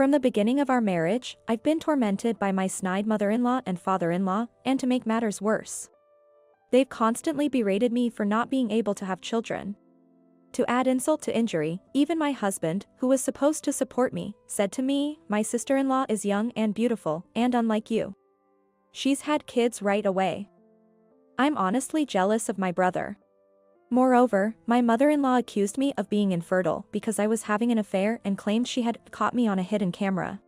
From the beginning of our marriage, I've been tormented by my snide mother-in-law and father-in-law, and to make matters worse, they've constantly berated me for not being able to have children. To add insult to injury, even my husband, who was supposed to support me, said to me, "My sister-in-law is young and beautiful, and unlike you. She's had kids right away." I'm honestly jealous of my brother. Moreover, my mother-in-law accused me of being infertile because I was having an affair and claimed she had caught me on a hidden camera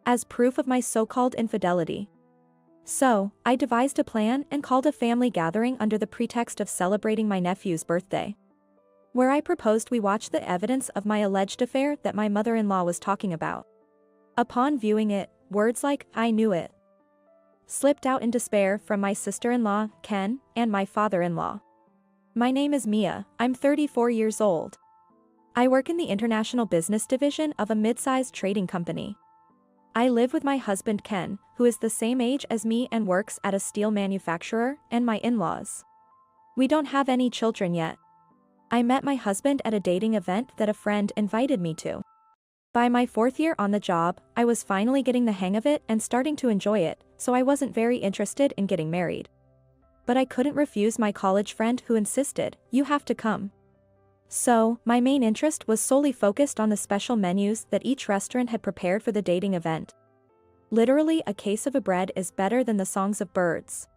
as proof of my so-called infidelity. So, I devised a plan and called a family gathering under the pretext of celebrating my nephew's birthday, where I proposed we watch the evidence of my alleged affair that my mother-in-law was talking about. Upon viewing it, words like, "I knew it," slipped out in despair from my sister-in-law, Ken, and my father-in-law. My name is Mia, I'm 34 years old. I work in the international business division of a mid-sized trading company. I live with my husband Ken, who is the same age as me and works at a steel manufacturer, and my in-laws. We don't have any children yet. I met my husband at a dating event that a friend invited me to. By my 4th year on the job, I was finally getting the hang of it and starting to enjoy it, so I wasn't very interested in getting married. But I couldn't refuse my college friend who insisted, "You have to come." So, my main interest was solely focused on the special menus that each restaurant had prepared for the dating event. Literally, a case of a bread is better than the songs of birds.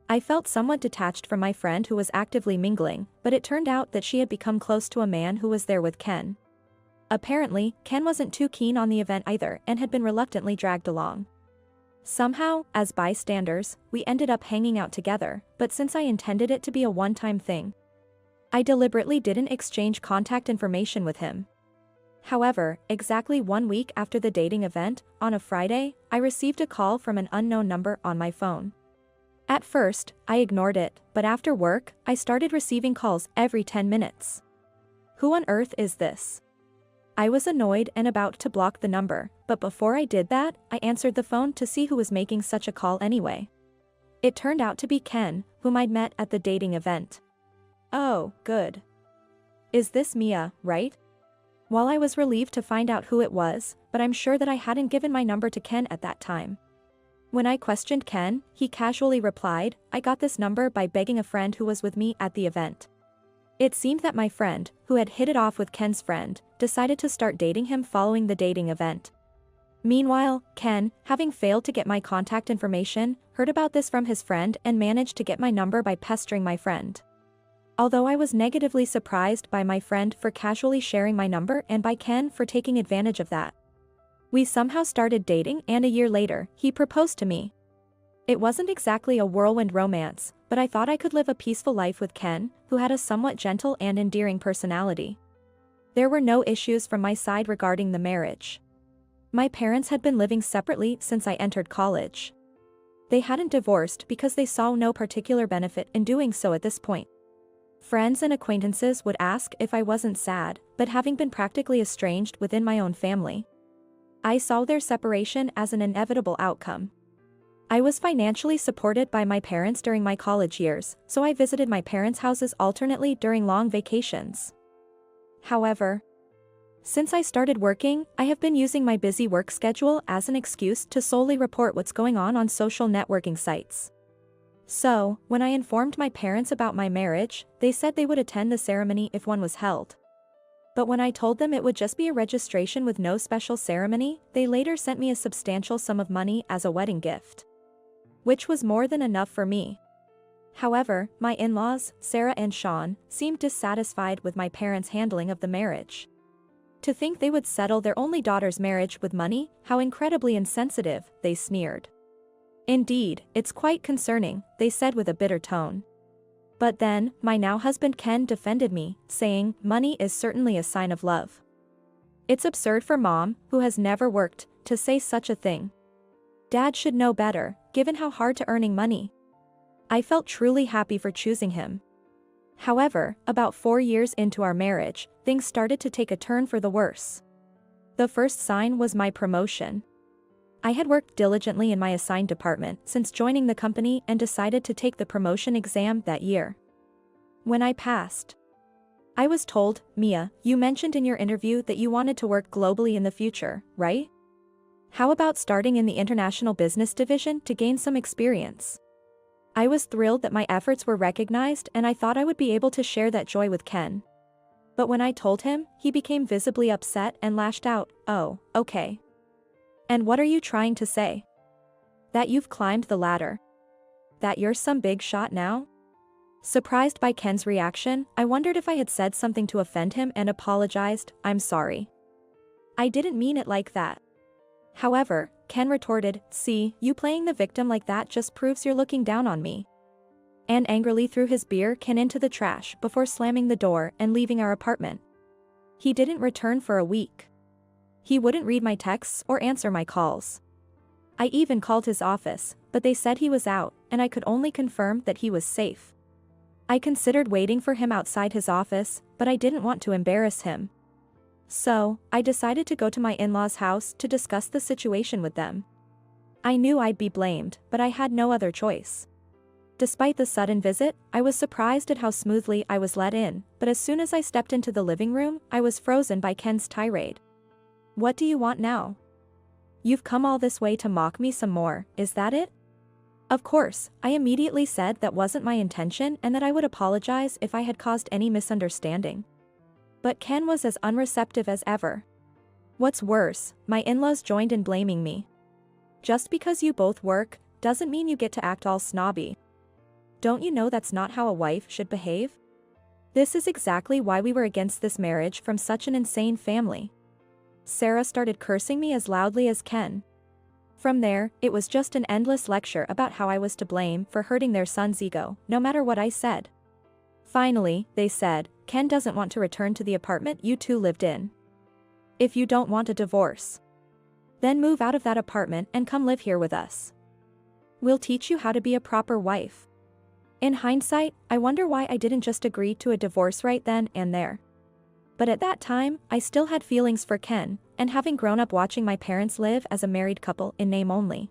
I felt somewhat detached from my friend who was actively mingling, but it turned out that she had become close to a man who was there with Ken. Apparently, Ken wasn't too keen on the event either and had been reluctantly dragged along. Somehow, as bystanders, we ended up hanging out together, but since I intended it to be a one-time thing, I deliberately didn't exchange contact information with him. However, exactly 1 week after the dating event, on a Friday, I received a call from an unknown number on my phone. At first, I ignored it, but after work, I started receiving calls every 10 minutes. Who on earth is this? I was annoyed and about to block the number, but before I did that, I answered the phone to see who was making such a call anyway. It turned out to be Ken, whom I'd met at the dating event. Oh, good. Is this Mia, right? While I was relieved to find out who it was, but I'm sure that I hadn't given my number to Ken at that time. When I questioned Ken, he casually replied, "I got this number by begging a friend who was with me at the event." It seemed that my friend, who had hit it off with Ken's friend, decided to start dating him following the dating event. Meanwhile, Ken, having failed to get my contact information, heard about this from his friend and managed to get my number by pestering my friend. Although I was negatively surprised by my friend for casually sharing my number and by Ken for taking advantage of that, we somehow started dating, and a year later, he proposed to me. It wasn't exactly a whirlwind romance, but I thought I could live a peaceful life with Ken, who had a somewhat gentle and endearing personality. There were no issues from my side regarding the marriage. My parents had been living separately since I entered college. They hadn't divorced because they saw no particular benefit in doing so at this point. Friends and acquaintances would ask if I wasn't sad, but having been practically estranged within my own family, I saw their separation as an inevitable outcome. I was financially supported by my parents during my college years, so I visited my parents' houses alternately during long vacations. However, since I started working, I have been using my busy work schedule as an excuse to solely report what's going on social networking sites. So, when I informed my parents about my marriage, they said they would attend the ceremony if one was held. But when I told them it would just be a registration with no special ceremony, they later sent me a substantial sum of money as a wedding gift, which was more than enough for me. However, my in-laws, Sarah and Sean, seemed dissatisfied with my parents' handling of the marriage. To think they would settle their only daughter's marriage with money, how incredibly insensitive, they sneered. Indeed, it's quite concerning, they said with a bitter tone. But then, my now husband Ken defended me, saying, "Money is certainly a sign of love. It's absurd for Mom, who has never worked, to say such a thing. Dad should know better, given how hard to earning money." I felt truly happy for choosing him. However, about 4 years into our marriage, things started to take a turn for the worse. The first sign was my promotion. I had worked diligently in my assigned department since joining the company and decided to take the promotion exam that year. When I passed, I was told, "Mia, you mentioned in your interview that you wanted to work globally in the future, right? How about starting in the international business division to gain some experience? I was thrilled that my efforts were recognized and I thought I would be able to share that joy with Ken. But when I told him, he became visibly upset and lashed out, "Oh, okay. And what are you trying to say? That you've climbed the ladder? That you're some big shot now?" Surprised by Ken's reaction, I wondered if I had said something to offend him and apologized. "I'm sorry. I didn't mean it like that." However, Ken retorted, "See, you playing the victim like that just proves you're looking down on me," and angrily threw his beer can into the trash before slamming the door and leaving our apartment. He didn't return for a week. He wouldn't read my texts or answer my calls. I even called his office, but they said he was out, and I could only confirm that he was safe. I considered waiting for him outside his office, but I didn't want to embarrass him. So, I decided to go to my in-laws' house to discuss the situation with them. I knew I'd be blamed, but I had no other choice. Despite the sudden visit, I was surprised at how smoothly I was let in, but as soon as I stepped into the living room, I was frozen by Ken's tirade. "What do you want now? You've come all this way to mock me some more, is that it?" Of course, I immediately said that wasn't my intention and that I would apologize if I had caused any misunderstanding. But Ken was as unreceptive as ever. What's worse, my in-laws joined in blaming me. "Just because you both work, doesn't mean you get to act all snobby. Don't you know that's not how a wife should behave? This is exactly why we were against this marriage from such an insane family." Sarah started cursing me as loudly as Ken. From there, it was just an endless lecture about how I was to blame for hurting their son's ego, no matter what I said. Finally, they said, "Ken doesn't want to return to the apartment you two lived in. If you don't want a divorce, then move out of that apartment and come live here with us. We'll teach you how to be a proper wife." In hindsight, I wonder why I didn't just agree to a divorce right then and there. But at that time, I still had feelings for Ken, and having grown up watching my parents live as a married couple in name only,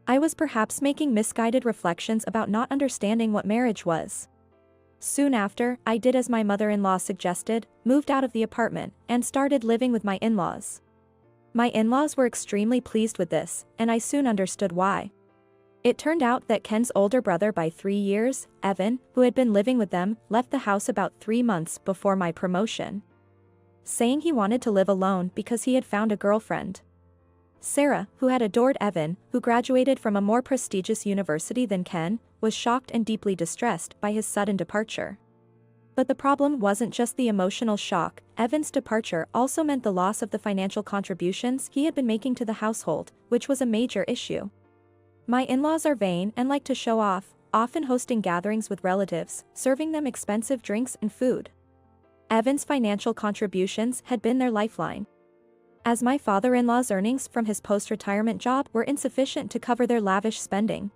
I was perhaps making misguided reflections about not understanding what marriage was. Soon after, I did as my mother-in-law suggested, moved out of the apartment, and started living with my in-laws. My in-laws were extremely pleased with this, and I soon understood why. It turned out that Ken's older brother by 3 years, Evan, who had been living with them, left the house about 3 months before my promotion, saying he wanted to live alone because he had found a girlfriend. Sarah, who had adored Evan, who graduated from a more prestigious university than Ken, was shocked and deeply distressed by his sudden departure. But the problem wasn't just the emotional shock. Evan's departure also meant the loss of the financial contributions he had been making to the household, which was a major issue. My in-laws are vain and like to show off, often hosting gatherings with relatives, serving them expensive drinks and food. Evan's financial contributions had been their lifeline, as my father-in-law's earnings from his post-retirement job were insufficient to cover their lavish spending.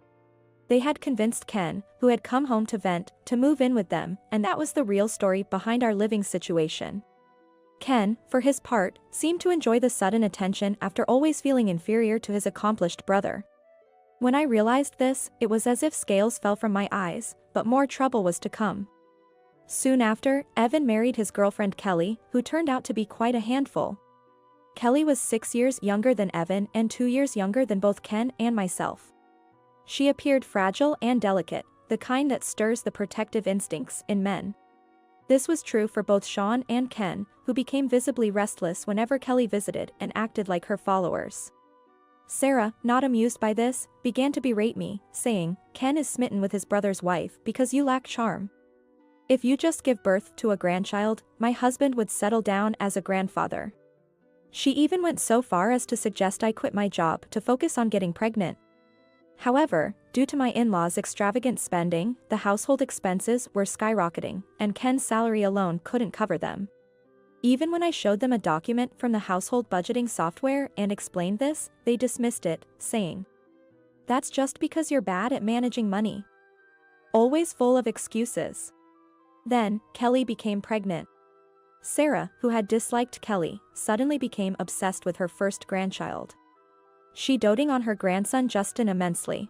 They had convinced Ken, who had come home to vent, to move in with them, and that was the real story behind our living situation. Ken, for his part, seemed to enjoy the sudden attention after always feeling inferior to his accomplished brother. When I realized this, it was as if scales fell from my eyes, but more trouble was to come. Soon after, Evan married his girlfriend Kelly, who turned out to be quite a handful. Kelly was 6 years younger than Evan and 2 years younger than both Ken and myself. She appeared fragile and delicate, the kind that stirs the protective instincts in men. This was true for both Sean and Ken, who became visibly restless whenever Kelly visited and acted like her followers. Sarah, not amused by this, began to berate me, saying, "Ken is smitten with his brother's wife because you lack charm. If you just give birth to a grandchild, my husband would settle down as a grandfather." She even went so far as to suggest I quit my job to focus on getting pregnant. However, due to my in-laws' extravagant spending, the household expenses were skyrocketing, and Ken's salary alone couldn't cover them. Even when I showed them a document from the household budgeting software and explained this, they dismissed it, saying, "That's just because you're bad at managing money." Always full of excuses. Then, Kelly became pregnant. Sarah, who had disliked Kelly, suddenly became obsessed with her first grandchild. She doting on her grandson Justin immensely.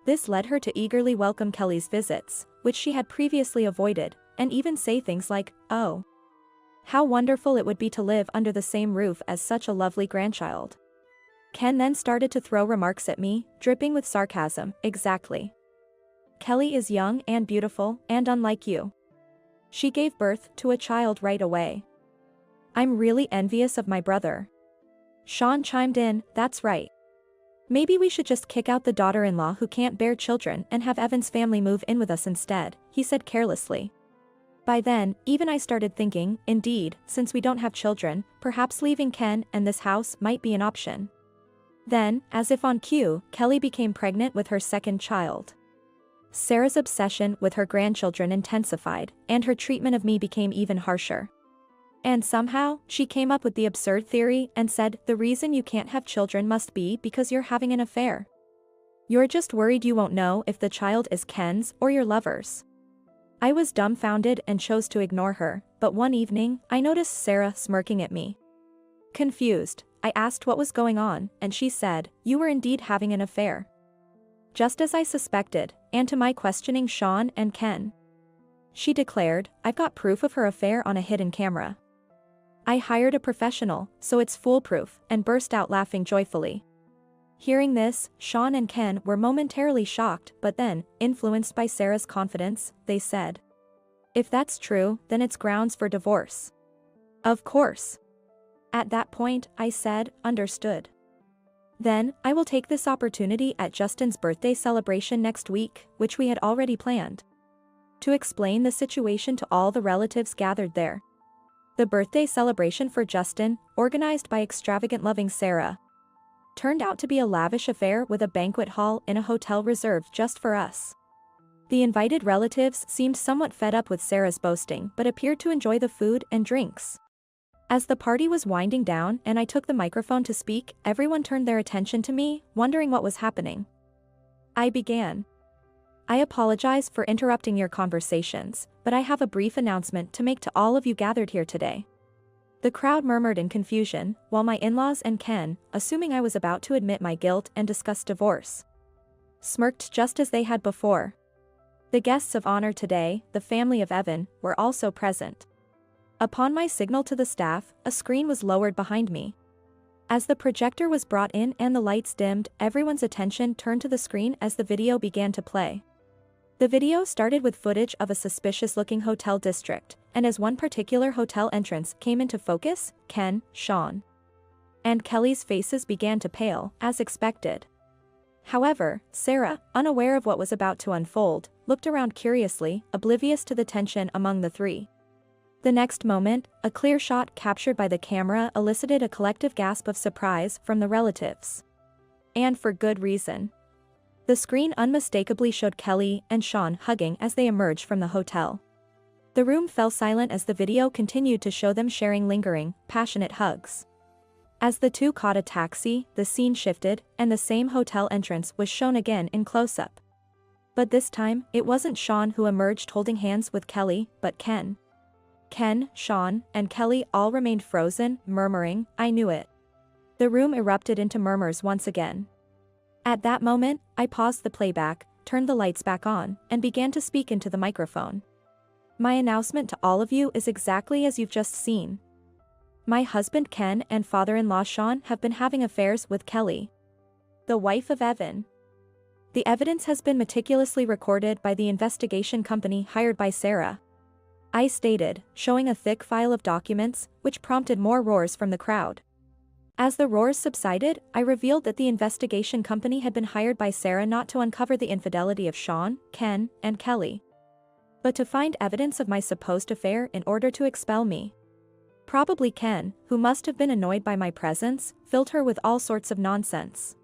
This led her to eagerly welcome Kelly's visits, which she had previously avoided, and even say things like, "Oh, how wonderful it would be to live under the same roof as such a lovely grandchild." Ken then started to throw remarks at me, dripping with sarcasm. Exactly. Kelly is young and beautiful, and unlike you. She gave birth to a child right away. I'm really envious of my brother. Sean chimed in, that's right. Maybe we should just kick out the daughter-in-law who can't bear children and have Evan's family move in with us instead, he said carelessly. By then, even I started thinking, indeed, since we don't have children, perhaps leaving Ken and this house might be an option. Then, as if on cue, Kelly became pregnant with her second child. Sarah's obsession with her grandchildren intensified, and her treatment of me became even harsher. And somehow, she came up with the absurd theory and said, the reason you can't have children must be because you're having an affair. You're just worried you won't know if the child is Ken's or your lover's. I was dumbfounded and chose to ignore her, but one evening, I noticed Sarah smirking at me. Confused, I asked what was going on, and she said, you were indeed having an affair. Just as I suspected, and to my questioning Sean and Ken. She declared, I've got proof of her affair on a hidden camera. I hired a professional, so it's foolproof, and burst out laughing joyfully. Hearing this, Sean and Ken were momentarily shocked, but then, influenced by Sarah's confidence, they said, if that's true, then it's grounds for divorce. Of course. At that point, I said, understood. Then, I will take this opportunity at Justin's birthday celebration next week, which we had already planned, to explain the situation to all the relatives gathered there. The birthday celebration for Justin, organized by extravagant loving Sarah, turned out to be a lavish affair with a banquet hall in a hotel reserved just for us. The invited relatives seemed somewhat fed up with Sarah's boasting but appeared to enjoy the food and drinks. As the party was winding down and I took the microphone to speak, everyone turned their attention to me, wondering what was happening. I began. I apologize for interrupting your conversations, but I have a brief announcement to make to all of you gathered here today. The crowd murmured in confusion, while my in-laws and Ken, assuming I was about to admit my guilt and discuss divorce, smirked just as they had before. The guests of honor today, the family of Evan, were also present. Upon my signal to the staff, a screen was lowered behind me. As the projector was brought in and the lights dimmed, everyone's attention turned to the screen as the video began to play. The video started with footage of a suspicious-looking hotel district, and as one particular hotel entrance came into focus, Ken, Sean, and Kelly's faces began to pale, as expected. However, Sarah, unaware of what was about to unfold, looked around curiously, oblivious to the tension among the three. The next moment, a clear shot captured by the camera elicited a collective gasp of surprise from the relatives. And for good reason. The screen unmistakably showed Kelly and Sean hugging as they emerged from the hotel. The room fell silent as the video continued to show them sharing lingering, passionate hugs. As the two caught a taxi, the scene shifted, and the same hotel entrance was shown again in close-up. But this time, it wasn't Sean who emerged holding hands with Kelly, but Ken. Ken, Sean, and Kelly all remained frozen, murmuring, I knew it. The room erupted into murmurs once again. At that moment, I paused the playback, turned the lights back on, and began to speak into the microphone. My announcement to all of you is exactly as you've just seen. My husband Ken and father-in-law Sean have been having affairs with Kelly, the wife of Evan. The evidence has been meticulously recorded by the investigation company hired by Sarah, I stated, showing a thick file of documents, which prompted more roars from the crowd. As the roars subsided, I revealed that the investigation company had been hired by Sarah not to uncover the infidelity of Sean, Ken, and Kelly, but to find evidence of my supposed affair in order to expel me. Probably Ken, who must have been annoyed by my presence, filled her with all sorts of nonsense.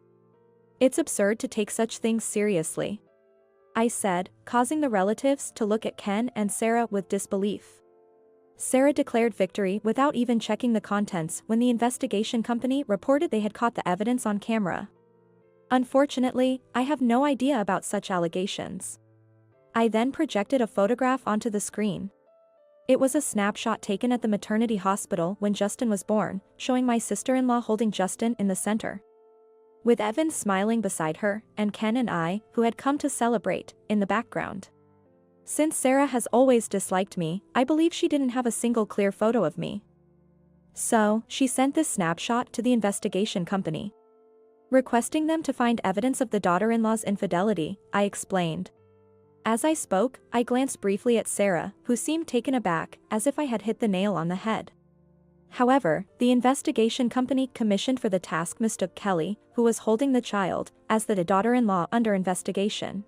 It's absurd to take such things seriously, I said, causing the relatives to look at Ken and Sarah with disbelief. Sarah declared victory without even checking the contents when the investigation company reported they had caught the evidence on camera. Unfortunately, I have no idea about such allegations. I then projected a photograph onto the screen. It was a snapshot taken at the maternity hospital when Justin was born, showing my sister-in-law holding Justin in the center, with Evan smiling beside her, and Ken and I, who had come to celebrate, in the background. Since Sarah has always disliked me, I believe she didn't have a single clear photo of me. So, she sent this snapshot to the investigation company. Requesting them to find evidence of the daughter-in-law's infidelity, I explained. As I spoke, I glanced briefly at Sarah, who seemed taken aback, as if I had hit the nail on the head. However, the investigation company commissioned for the task mistook Kelly, who was holding the child, as the daughter-in-law under investigation.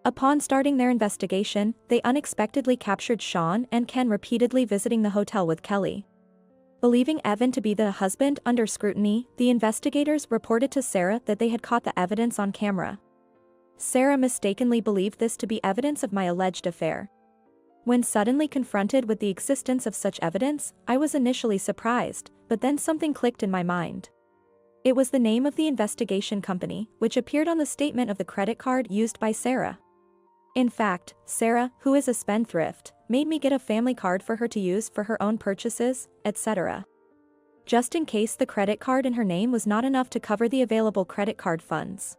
Upon starting their investigation, they unexpectedly captured Sean and Ken repeatedly visiting the hotel with Kelly. Believing Evan to be the husband under scrutiny, the investigators reported to Sarah that they had caught the evidence on camera. Sarah mistakenly believed this to be evidence of my alleged affair. When suddenly confronted with the existence of such evidence, I was initially surprised, but then something clicked in my mind. It was the name of the investigation company, which appeared on the statement of the credit card used by Sarah. In fact, Sarah, who is a spendthrift, made me get a family card for her to use for her own purchases, etc. Just in case the credit card in her name was not enough to cover the available credit card funds.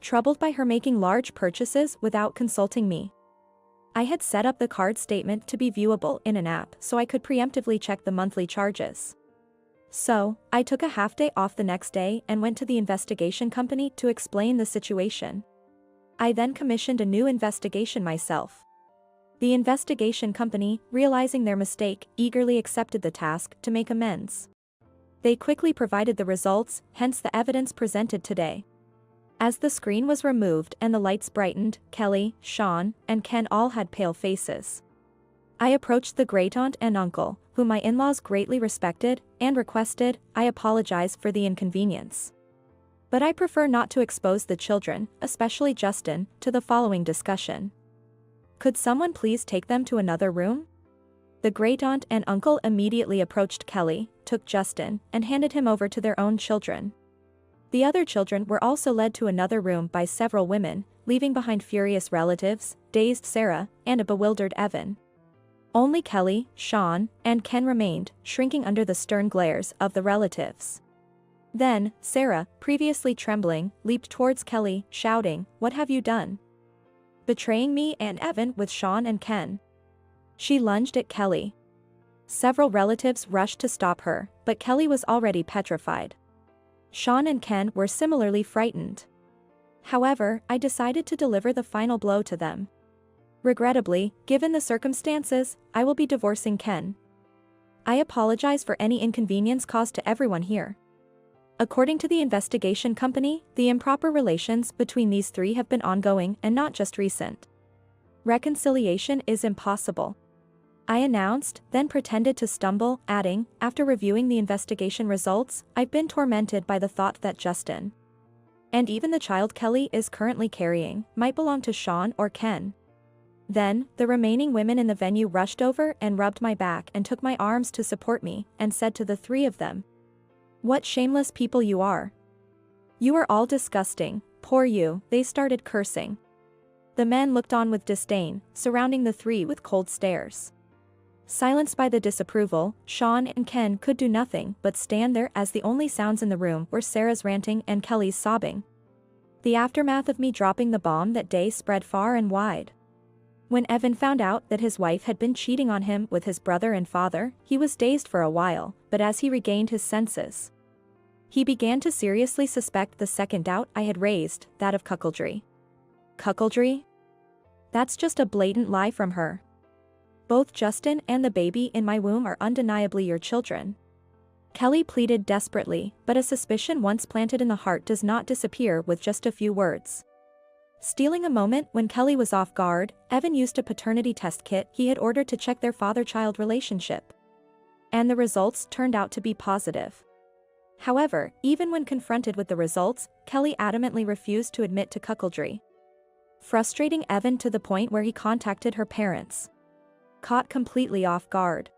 Troubled by her making large purchases without consulting me, I had set up the card statement to be viewable in an app so I could preemptively check the monthly charges. So, I took a half day off the next day and went to the investigation company to explain the situation. I then commissioned a new investigation myself. The investigation company, realizing their mistake, eagerly accepted the task to make amends. They quickly provided the results, hence the evidence presented today. As the screen was removed and the lights brightened, Kelly, Sean, and Ken all had pale faces. I approached the great-aunt and uncle, whom my in-laws greatly respected, and requested I apologize for the inconvenience. But I prefer not to expose the children, especially Justin, to the following discussion. Could someone please take them to another room? The great-aunt and uncle immediately approached Kelly, took Justin, and handed him over to their own children. The other children were also led to another room by several women, leaving behind furious relatives, dazed Sarah, and a bewildered Evan. Only Kelly, Sean, and Ken remained, shrinking under the stern glares of the relatives. Then, Sarah, previously trembling, leaped towards Kelly, shouting, "What have you done? Betraying me and Evan with Sean and Ken." She lunged at Kelly. Several relatives rushed to stop her, but Kelly was already petrified. Sean and Ken were similarly frightened. However, I decided to deliver the final blow to them. Regrettably, given the circumstances, I will be divorcing Ken. I apologize for any inconvenience caused to everyone here. According to the investigation company, the improper relations between these three have been ongoing and not just recent. Reconciliation is impossible, I announced, then pretended to stumble, adding, after reviewing the investigation results, I've been tormented by the thought that Justin, and even the child Kelly is currently carrying, might belong to Sean or Ken. Then, the remaining women in the venue rushed over and rubbed my back and took my arms to support me, and said to the three of them, "What shameless people you are. You are all disgusting, poor you." They started cursing. The men looked on with disdain, surrounding the three with cold stares. Silenced by the disapproval, Sean and Ken could do nothing but stand there as the only sounds in the room were Sarah's ranting and Kelly's sobbing. The aftermath of me dropping the bomb that day spread far and wide. When Evan found out that his wife had been cheating on him with his brother and father, he was dazed for a while, but as he regained his senses, he began to seriously suspect the second doubt I had raised, that of cuckoldry. Cuckoldry? That's just a blatant lie from her. Both Justin and the baby in my womb are undeniably your children. Kelly pleaded desperately, but a suspicion once planted in the heart does not disappear with just a few words. Stealing a moment when Kelly was off guard, Evan used a paternity test kit he had ordered to check their father-child relationship. And the results turned out to be positive. However, even when confronted with the results, Kelly adamantly refused to admit to cuckoldry, frustrating Evan to the point where he contacted her parents. Caught completely off guard,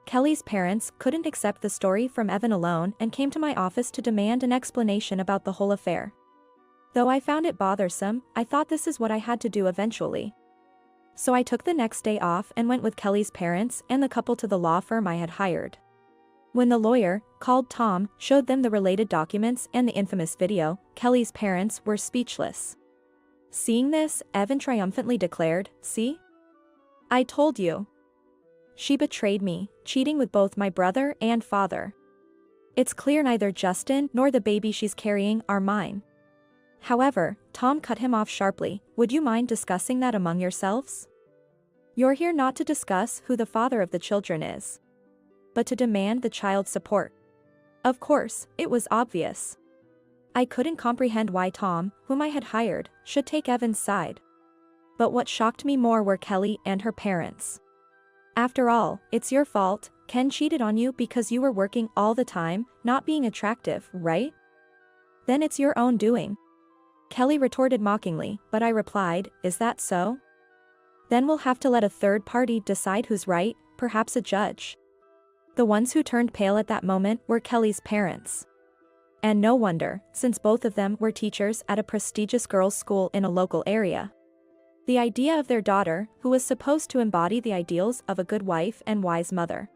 Kelly's parents couldn't accept the story from Evan alone and came to my office to demand an explanation about the whole affair. Though I found it bothersome, I thought this is what I had to do eventually. So I took the next day off and went with Kelly's parents and the couple to the law firm I had hired. When the lawyer, called Tom, showed them the related documents and the infamous video, Kelly's parents were speechless. Seeing this, Evan triumphantly declared, "See? I told you. She betrayed me, cheating with both my brother and father." It's clear neither Justin nor the baby she's carrying are mine. However, Tom cut him off sharply. Would you mind discussing that among yourselves? You're here not to discuss who the father of the children is, but to demand the child's support. Of course, it was obvious. I couldn't comprehend why Tom, whom I had hired, should take Evan's side. But what shocked me more were Kelly and her parents. After all, it's your fault. Ken cheated on you because you were working all the time, not being attractive, right? Then it's your own doing. Kelly retorted mockingly, but I replied, is that so? Then we'll have to let a third party decide who's right, perhaps a judge. The ones who turned pale at that moment were Kelly's parents. And no wonder, since both of them were teachers at a prestigious girls' school in a local area. The idea of their daughter, who was supposed to embody the ideals of a good wife and wise mother,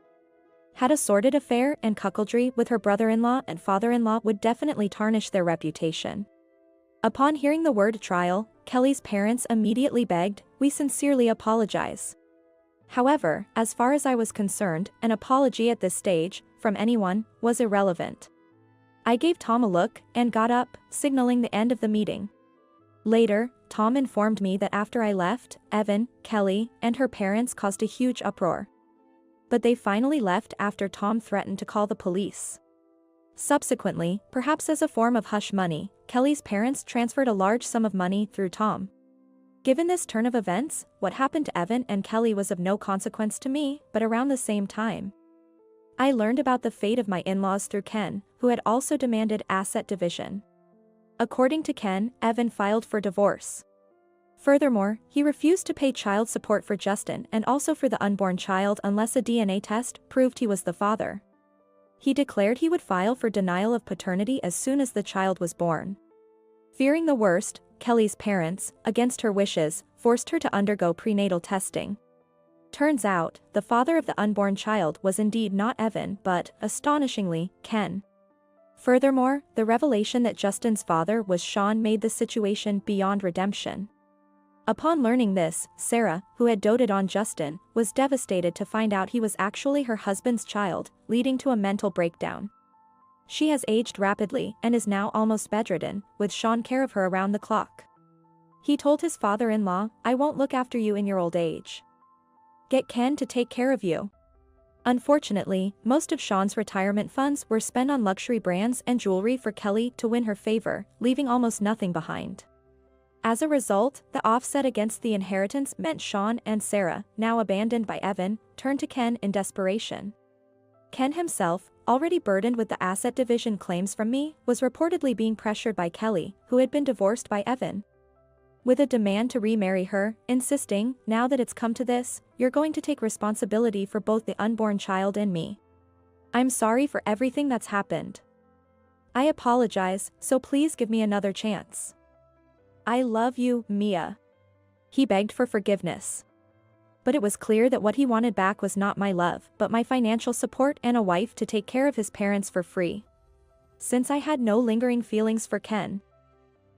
had a sordid affair and cuckoldry with her brother-in-law and father-in-law would definitely tarnish their reputation. Upon hearing the word trial, Kelly's parents immediately begged, we sincerely apologize. However, as far as I was concerned, an apology at this stage, from anyone, was irrelevant. I gave Tom a look and got up, signaling the end of the meeting. Later, Tom informed me that after I left, Evan, Kelly, and her parents caused a huge uproar. But they finally left after Tom threatened to call the police. Subsequently, perhaps as a form of hush money, Kelly's parents transferred a large sum of money through Tom. Given this turn of events, what happened to Evan and Kelly was of no consequence to me, but around the same time, I learned about the fate of my in-laws through Ken, who had also demanded asset division. According to Ken, Evan filed for divorce. Furthermore, he refused to pay child support for Justin and also for the unborn child unless a DNA test proved he was the father. He declared he would file for denial of paternity as soon as the child was born. Fearing the worst, Kelly's parents, against her wishes, forced her to undergo prenatal testing. Turns out, the father of the unborn child was indeed not Evan but, astonishingly, Ken. Furthermore, the revelation that Justin's father was Sean made the situation beyond redemption. Upon learning this, Sarah, who had doted on Justin, was devastated to find out he was actually her husband's child, leading to a mental breakdown. She has aged rapidly and is now almost bedridden, with Sean care of her around the clock. He told his father-in-law, I won't look after you in your old age. Get Ken to take care of you. Unfortunately, most of Sean's retirement funds were spent on luxury brands and jewelry for Kelly to win her favor, leaving almost nothing behind. As a result, the offset against the inheritance meant Sean and Sarah, now abandoned by Evan, turned to Ken in desperation. Ken himself, already burdened with the asset division claims from me, was reportedly being pressured by Kelly, who had been divorced by Evan, with a demand to remarry her, insisting, now that it's come to this, you're going to take responsibility for both the unborn child and me. I'm sorry for everything that's happened. I apologize, so please give me another chance. I love you, Mia. He begged for forgiveness. But it was clear that what he wanted back was not my love, but my financial support and a wife to take care of his parents for free. Since I had no lingering feelings for Ken,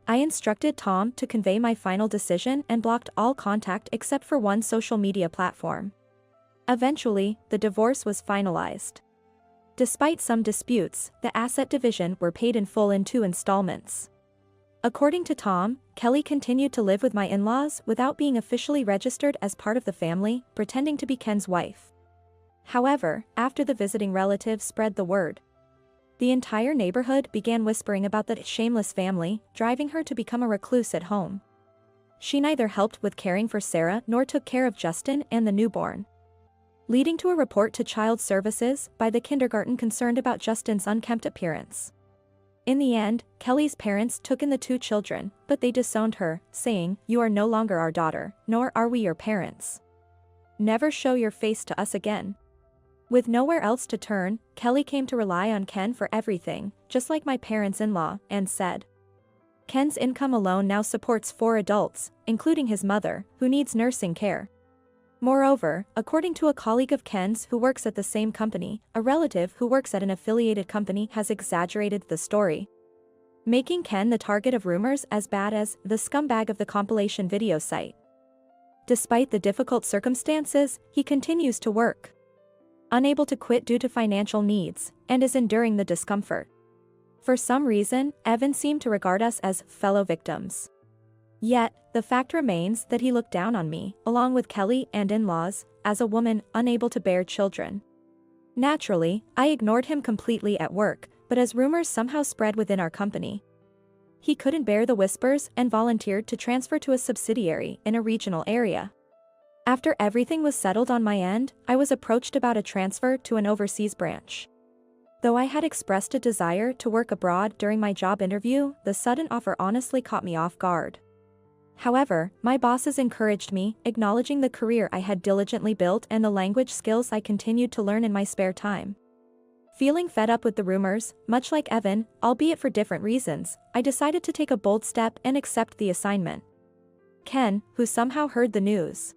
I instructed Tom to convey my final decision and blocked all contact except for one social media platform. Eventually, the divorce was finalized. Despite some disputes, the asset division were paid in full in 2 installments. According to Tom, Kelly continued to live with my in-laws without being officially registered as part of the family, pretending to be Ken's wife. However, after the visiting relatives spread the word, the entire neighborhood began whispering about that shameless family, driving her to become a recluse at home. She neither helped with caring for Sarah nor took care of Justin and the newborn, leading to a report to Child Services by the kindergarten concerned about Justin's unkempt appearance. In the end, Kelly's parents took in the 2 children, but they disowned her, saying, "You are no longer our daughter, nor are we your parents. Never show your face to us again." With nowhere else to turn, Kelly came to rely on Ken for everything, just like my parents-in-law, and said, Ken's income alone now supports 4 adults, including his mother, who needs nursing care. Moreover, according to a colleague of Ken's who works at the same company, a relative who works at an affiliated company has exaggerated the story, making Ken the target of rumors as bad as the scumbag of the compilation video site. Despite the difficult circumstances, he continues to work. unable to quit due to financial needs, and is enduring the discomfort. For some reason, Evan seemed to regard us as fellow victims. Yet, the fact remains that he looked down on me, along with Kelly and in-laws, as a woman unable to bear children. Naturally, I ignored him completely at work, but as rumors somehow spread within our company, he couldn't bear the whispers and volunteered to transfer to a subsidiary in a regional area. After everything was settled on my end, I was approached about a transfer to an overseas branch. Though I had expressed a desire to work abroad during my job interview, the sudden offer honestly caught me off guard. However, my bosses encouraged me, acknowledging the career I had diligently built and the language skills I continued to learn in my spare time. Feeling fed up with the rumors, much like Evan, albeit for different reasons, I decided to take a bold step and accept the assignment. Ken, who somehow heard the news,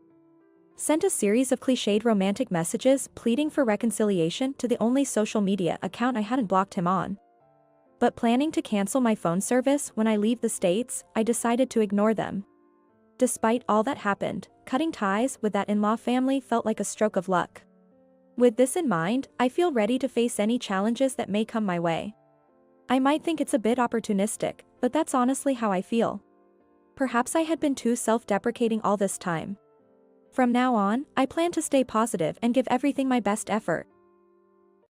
sent a series of cliched romantic messages pleading for reconciliation to the only social media account I hadn't blocked him on. But planning to cancel my phone service when I leave the States, I decided to ignore them. Despite all that happened, cutting ties with that in-law family felt like a stroke of luck. With this in mind, I feel ready to face any challenges that may come my way. I might think it's a bit opportunistic, but that's honestly how I feel. Perhaps I had been too self-deprecating all this time. From now on, I plan to stay positive and give everything my best effort.